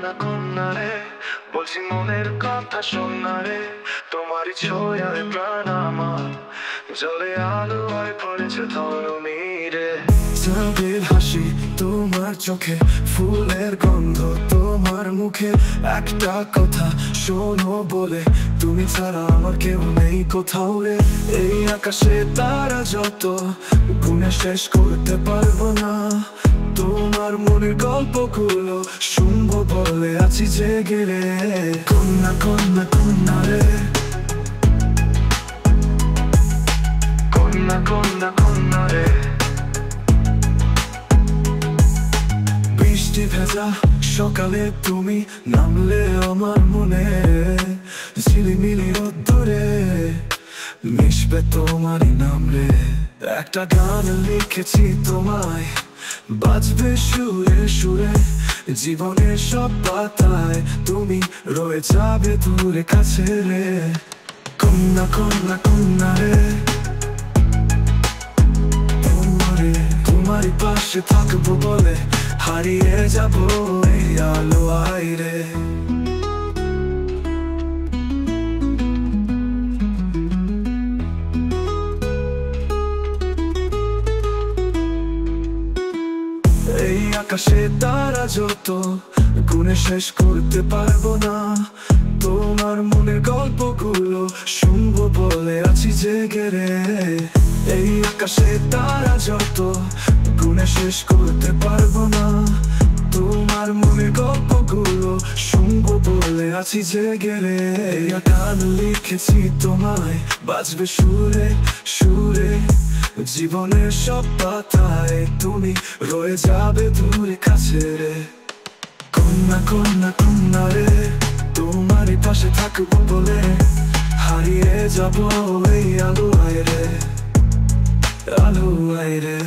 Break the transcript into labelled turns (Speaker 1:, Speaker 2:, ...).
Speaker 1: কন্যা কন্যা রে, বলছি মনের কথা শোন না রে। তোমারই ছোঁয়ায় প্রাণ আমার জলে আলোয় পড়েছে তরুণী রে। চাঁদের হাসি তোমার চোখে, ফুলের গন্ধ তোমার মুখে, একটা কথা শোনো বলে, তুমি ছাড়া আমার কেউ নেই কোথাও রে। এই আকাশে তারা যত গুণে শেষ করতে পারবো না, তোমার মনের গল্পগুলো শুনবো বলে আছি জেগে রে। কন্যা কন্যা কন্যা রে, কন্যা কন্যা কন্যা রে। বৃষ্টি ভেজা সকালে তুমি নামলে আমার মনে, ঝিলিমিলি রোদ্দুরে মিশবে তোমারই নাম রে। একটা গান লিখেছি তোমায়, বাজবে সুরে সুরে, জীবনের সব পাতায় তুমি রয়ে যাবে দূরে কাছে রে। কন্যা কন্যা কন্যা রে, তোমারই পাশে থাকবো বলে হারিয়ে যাবো এই আলো আইরে। এই আকাশে তারা যত গুণে শেষ করতে পারবো না, তোমার মনের গল্পগুলো শুনবো বলে আছি জেগে রে। এই আকাশে তারা যত গুণে শেষ করতে পারবো না, তোমার মনের গল্পগুলো শুনবো বলে আছি জেগে রে। এই গান লিখেছি তোমায়, বাজবে সুরে সুরে, জীবনের সব পাতায় তুমি রয়ে যাবে দূরে কাছে রে। কন্যা কন্যা কন্যা রে, তোমারই পাশে থাকবো বলে হারিয়ে যাবো এই আলো আইরে, আলো আইরে।